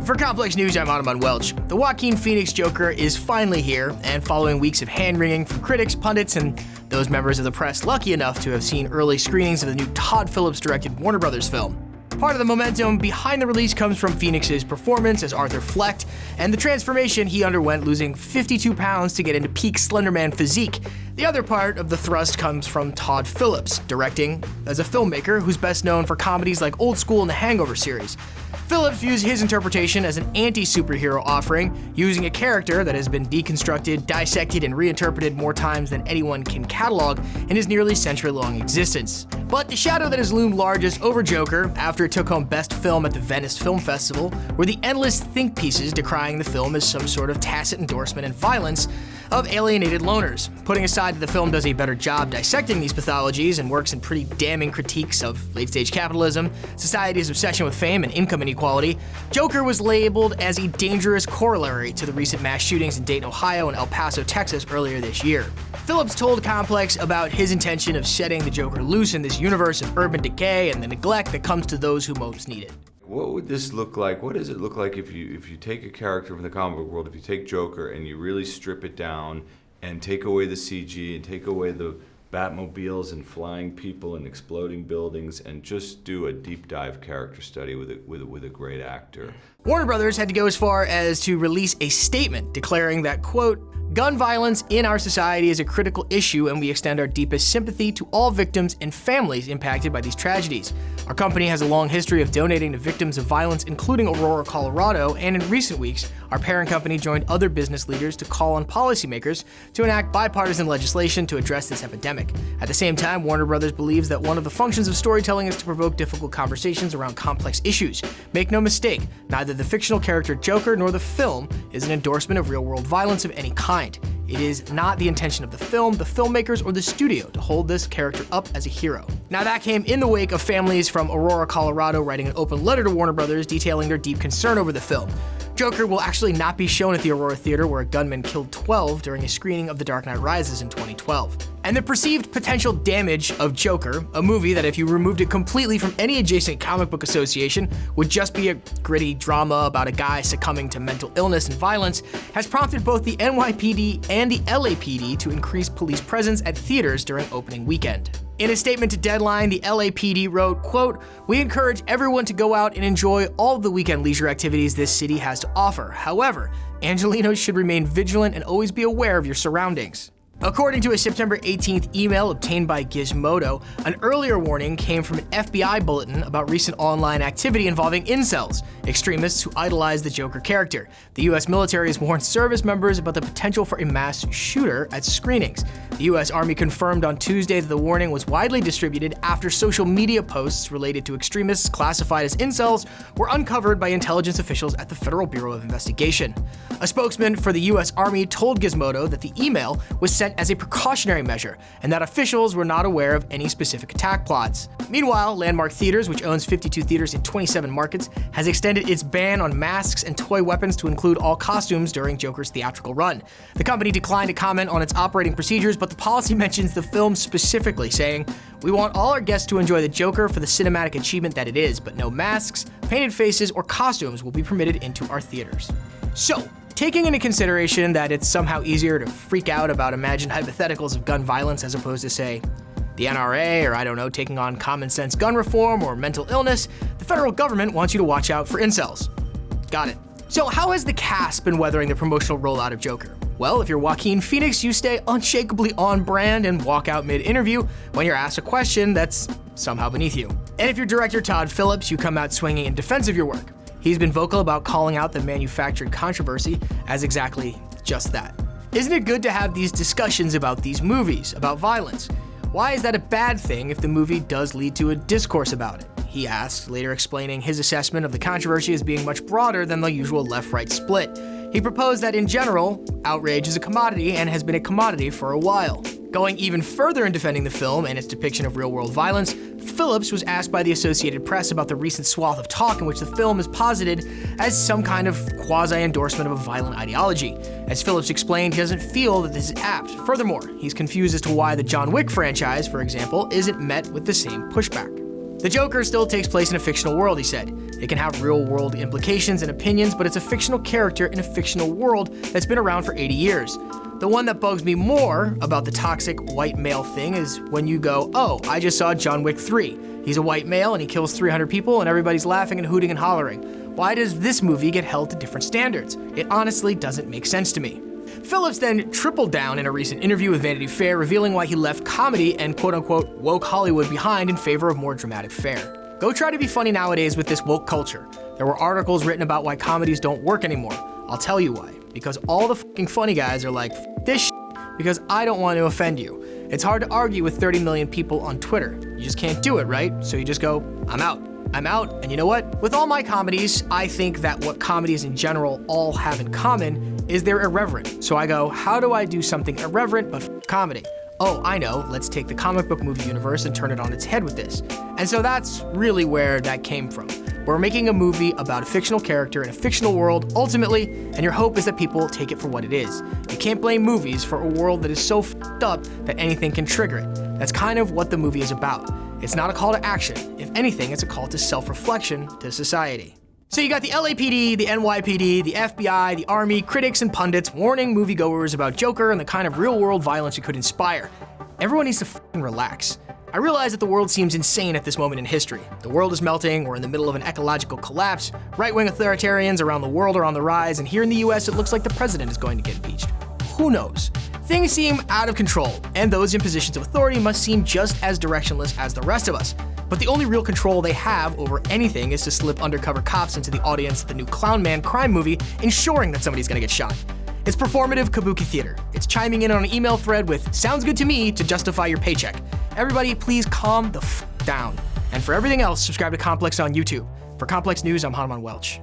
For Complex News, I'm Ottoman Welch. The Joaquin Phoenix Joker is finally here, and following weeks of hand-wringing from critics, pundits, and those members of the press lucky enough to have seen early screenings of the new Todd Phillips directed Warner Brothers film. Part of the momentum behind the release comes from Phoenix's performance as Arthur Fleck, and the transformation he underwent, losing 52 pounds to get into peak Slenderman physique. The other part of the thrust comes from Todd Phillips, directing as a filmmaker who's best known for comedies like Old School and the Hangover series. Phillips views his interpretation as an anti-superhero offering, using a character that has been deconstructed, dissected, and reinterpreted more times than anyone can catalog in his nearly century-long existence. But the shadow that has loomed largest over Joker, after it took home Best Film at the Venice Film Festival, were the endless think pieces decrying the film as some sort of tacit endorsement and violence of alienated loners. Putting aside that the film does a better job dissecting these pathologies and works in pretty damning critiques of late-stage capitalism, society's obsession with fame, and income inequality, Joker was labeled as a dangerous corollary to the recent mass shootings in Dayton, Ohio and El Paso, Texas earlier this year. Phillips told Complex about his intention of setting the Joker loose in this universe of urban decay and the neglect that comes to those who most need it. What would this look like? What does it look like if you take a character from the comic book world, if you take Joker and you really strip it down and take away the CG and take away the Batmobiles and flying people and exploding buildings and just do a deep dive character study with a great actor? Warner Brothers had to go as far as to release a statement declaring that, quote, "Gun violence in our society is a critical issue, and we extend our deepest sympathy to all victims and families impacted by these tragedies. Our company has a long history of donating to victims of violence, including Aurora, Colorado, and in recent weeks, our parent company joined other business leaders to call on policymakers to enact bipartisan legislation to address this epidemic. At the same time, Warner Brothers believes that one of the functions of storytelling is to provoke difficult conversations around complex issues. Make no mistake, neither the fictional character Joker nor the film is an endorsement of real-world violence of any kind. It is not the intention of the film, the filmmakers, or the studio to hold this character up as a hero." Now that came in the wake of families from Aurora, Colorado writing an open letter to Warner Brothers detailing their deep concern over the film. Joker will actually not be shown at the Aurora Theater, where a gunman killed 12 during a screening of The Dark Knight Rises in 2012. And the perceived potential damage of Joker, a movie that if you removed it completely from any adjacent comic book association would just be a gritty drama about a guy succumbing to mental illness and violence, has prompted both the NYPD and the LAPD to increase police presence at theaters during opening weekend. In a statement to Deadline, the LAPD wrote, quote, "We encourage everyone to go out and enjoy all of the weekend leisure activities this city has to offer. However, Angelinos should remain vigilant and always be aware of your surroundings." According to a September 18th email obtained by Gizmodo, an earlier warning came from an FBI bulletin about recent online activity involving incels, extremists who idolize the Joker character. The US military has warned service members about the potential for a mass shooter at screenings. The US Army confirmed on Tuesday that the warning was widely distributed after social media posts related to extremists classified as incels were uncovered by intelligence officials at the Federal Bureau of Investigation. A spokesman for the US Army told Gizmodo that the email was sent as a precautionary measure, and that officials were not aware of any specific attack plots. Meanwhile, Landmark Theaters, which owns 52 theaters in 27 markets, has extended its ban on masks and toy weapons to include all costumes during Joker's theatrical run. The company declined to comment on its operating procedures, but the policy mentions the film specifically, saying, "We want all our guests to enjoy the Joker for the cinematic achievement that it is, but no masks, painted faces, or costumes will be permitted into our theaters." So, taking into consideration that it's somehow easier to freak out about imagined hypotheticals of gun violence as opposed to, say, the NRA, or I don't know, taking on common sense gun reform or mental illness, the federal government wants you to watch out for incels. Got it. So how has the cast been weathering the promotional rollout of Joker? Well, if you're Joaquin Phoenix, you stay unshakably on brand and walk out mid-interview when you're asked a question that's somehow beneath you. And if you're director Todd Phillips, you come out swinging in defense of your work. He's been vocal about calling out the manufactured controversy as exactly just that. Isn't it good to have these discussions about these movies, about violence? Why is that a bad thing if the movie does lead to a discourse about it? He asked, later explaining his assessment of the controversy as being much broader than the usual left-right split. He proposed that in general, outrage is a commodity and has been a commodity for a while. Going even further in defending the film and its depiction of real-world violence, Phillips was asked by the Associated Press about the recent swath of talk in which the film is posited as some kind of quasi-endorsement of a violent ideology. As Phillips explained, he doesn't feel that this is apt. Furthermore, he's confused as to why the John Wick franchise, for example, isn't met with the same pushback. The Joker still takes place in a fictional world, he said. It can have real-world implications and opinions, but it's a fictional character in a fictional world that's been around for 80 years. The one that bugs me more about the toxic white male thing is when you go, oh, I just saw John Wick 3. He's a white male and he kills 300 people and everybody's laughing and hooting and hollering. Why does this movie get held to different standards? It honestly doesn't make sense to me. Phillips then tripled down in a recent interview with Vanity Fair, revealing why he left comedy and quote-unquote woke Hollywood behind in favor of more dramatic fare. Go try to be funny nowadays with this woke culture. There were articles written about why comedies don't work anymore. I'll tell you why. Because all the fucking funny guys are like, F this shit, because I don't want to offend you. It's hard to argue with 30 million people on Twitter. You just can't do it, right? So you just go, I'm out. I'm out, and you know what? With all my comedies, I think that what comedies in general all have in common is they're irreverent. So I go, how do I do something irreverent but comedy? Oh, I know, let's take the comic book movie universe and turn it on its head with this. And so that's really where that came from. We're making a movie about a fictional character in a fictional world, ultimately, and your hope is that people take it for what it is. You can't blame movies for a world that is so f***ed up that anything can trigger it. That's kind of what the movie is about. It's not a call to action. If anything, it's a call to self-reflection to society. So you got the LAPD, the NYPD, the FBI, the Army, critics and pundits warning moviegoers about Joker and the kind of real-world violence it could inspire. Everyone needs to f***ing relax. I realize that the world seems insane at this moment in history. The world is melting, we're in the middle of an ecological collapse, right-wing authoritarians around the world are on the rise, and here in the US it looks like the president is going to get impeached. Who knows? Things seem out of control, and those in positions of authority must seem just as directionless as the rest of us. But the only real control they have over anything is to slip undercover cops into the audience of the new Clown Man crime movie, ensuring that somebody's gonna get shot. It's performative kabuki theater. It's chiming in on an email thread with, sounds good to me, to justify your paycheck. Everybody, please calm the f*** down. And for everything else, subscribe to Complex on YouTube. For Complex News, I'm Hanuman Welch.